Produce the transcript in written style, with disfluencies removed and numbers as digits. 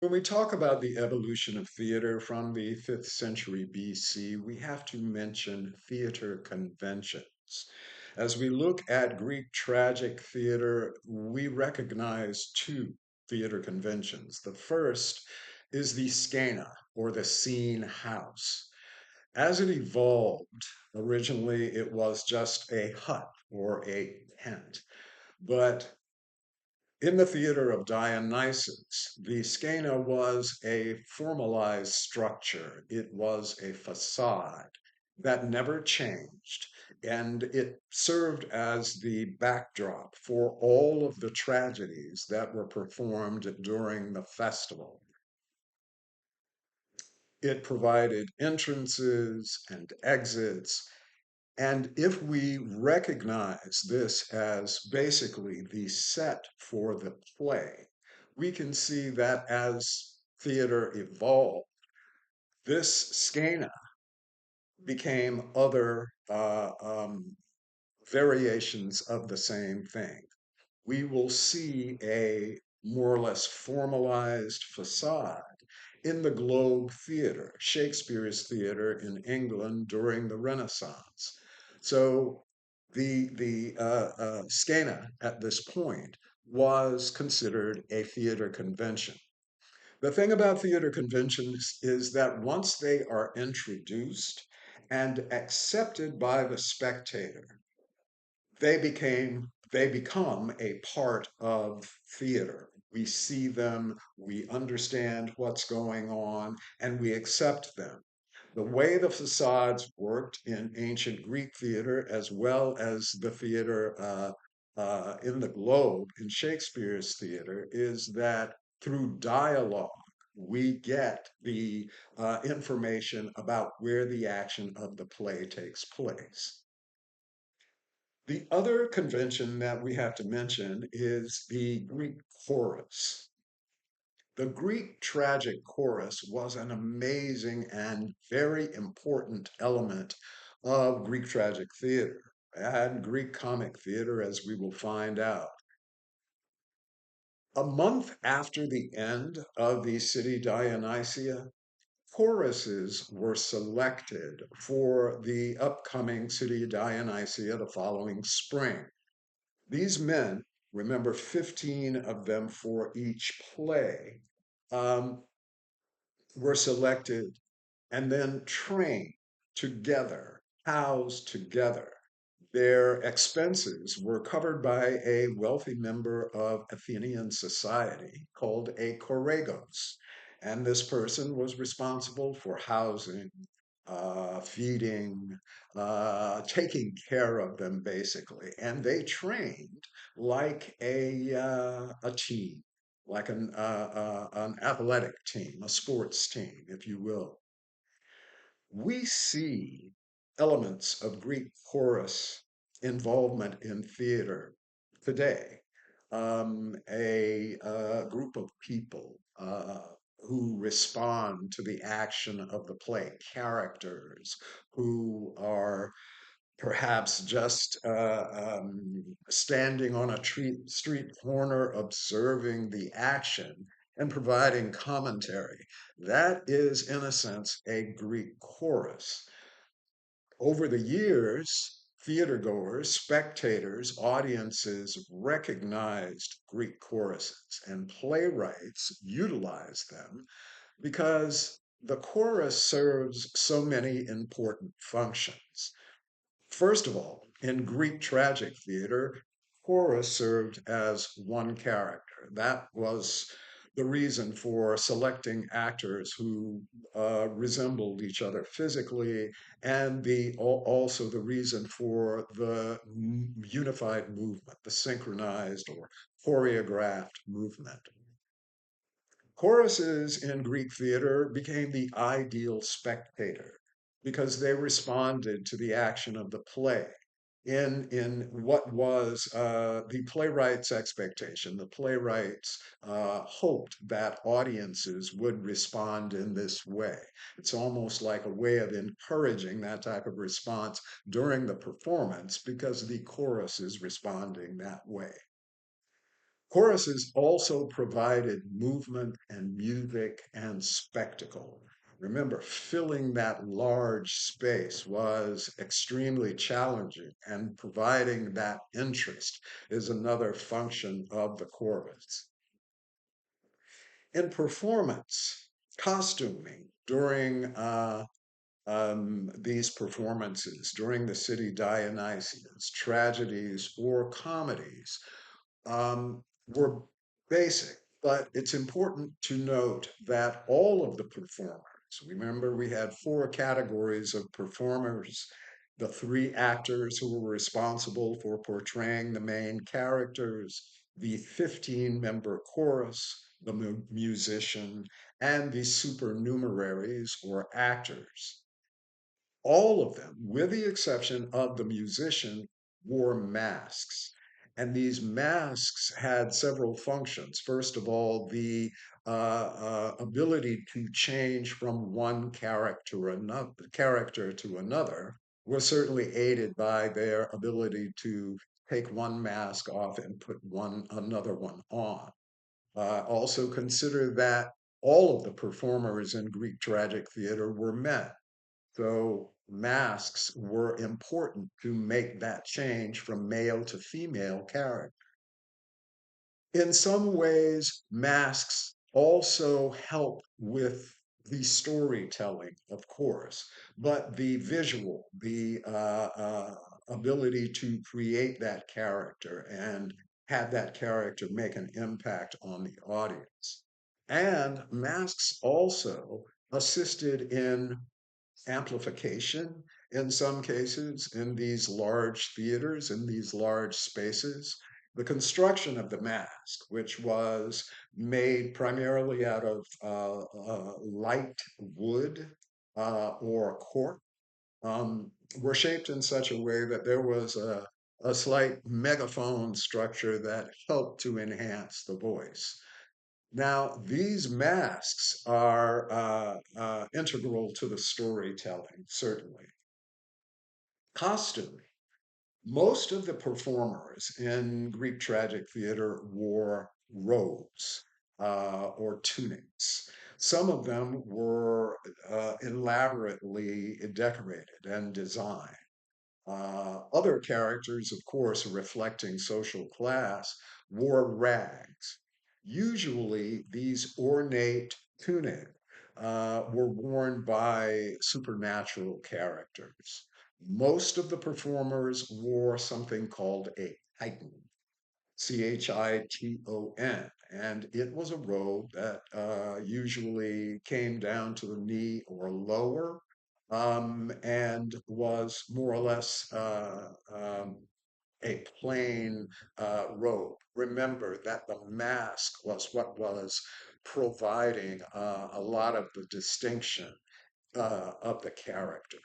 When we talk about the evolution of theater from the 5th century BC, we have to mention theater conventions. As we look at Greek tragic theater, we recognize two theater conventions. The first is the skena, or the scene house. As it evolved, originally it was just a hut or a tent, but in the theater of Dionysus, the skena was a formalized structure. It was a facade that never changed, and it served as the backdrop for all of the tragedies that were performed during the festival. It provided entrances and exits, and if we recognize this as basically the set for the play, we can see that as theater evolved, this skena became other variations of the same thing. We will see a more or less formalized facade in the Globe Theatre, Shakespeare's theatre in England during the Renaissance. So the Scena at this point was considered a theater convention. The thing about theater conventions is that once they are introduced and accepted by the spectator, they become a part of theater. We see them, we understand what's going on, and we accept them. The way the facades worked in ancient Greek theater, as well as the theater in the Globe in Shakespeare's theater, is that through dialogue we get the information about where the action of the play takes place. The other convention that we have to mention is the Greek chorus. The Greek tragic chorus was an amazing and very important element of Greek tragic theater and Greek comic theater, as we will find out. A month after the end of the city Dionysia, choruses were selected for the upcoming city Dionysia the following spring. These men, remember 15 of them for each play, um, were selected and then trained together, housed together. Their expenses were covered by a wealthy member of Athenian society called a choregos. And this person was responsible for housing, feeding, taking care of them basically. And they trained like a team, like an athletic team, a sports team, if you will. We see elements of Greek chorus involvement in theater today. A group of people who respond to the action of the play, characters who are perhaps just standing on a street corner observing the action and providing commentary. That is, in a sense, a Greek chorus. Over the years, theater goers, spectators, audiences recognized Greek choruses, and playwrights utilized them because the chorus serves so many important functions. First of all, in Greek tragic theater, chorus served as one character. That was the reason for selecting actors who resembled each other physically, and also the reason for the unified movement, the synchronized or choreographed movement. Choruses in Greek theater became the ideal spectator because they responded to the action of the play in what was the playwright's expectation. The playwrights hoped that audiences would respond in this way. It's almost like a way of encouraging that type of response during the performance because the chorus is responding that way. Choruses also provided movement and music and spectacle. Remember, filling that large space was extremely challenging, and providing that interest is another function of the chorus. In performance, costuming during these performances, during the city Dionysians, tragedies, or comedies, were basic, but it's important to note that all of the performers, remember we had four categories of performers, the three actors who were responsible for portraying the main characters, the 15-member chorus, the musician, and the supernumeraries or actors. All of them, with the exception of the musician, wore masks. And these masks had several functions. First of all, the ability to change from one character to another was certainly aided by their ability to take one mask off and put another one on. Also consider that all of the performers in Greek tragic theater were men. So masks were important to make that change from male to female character. In some ways, masks also help with the storytelling, of course, but the visual, the ability to create that character and have that character make an impact on the audience. And masks also assisted in amplification in some cases in these large theaters, in these large spaces. The construction of the mask, which was made primarily out of light wood or cork, were shaped in such a way that there was a slight megaphone structure that helped to enhance the voice. Now, these masks are integral to the storytelling, certainly. Costume. Most of the performers in Greek tragic theater wore robes or tunics. Some of them were elaborately decorated and designed. Other characters, of course, reflecting social class, wore rags. Usually, these ornate tunics were worn by supernatural characters. Most of the performers wore something called a chiton, Chiton, and it was a robe that usually came down to the knee or lower, and was more or less a plain robe. Remember that the mask was what was providing a lot of the distinction of the character.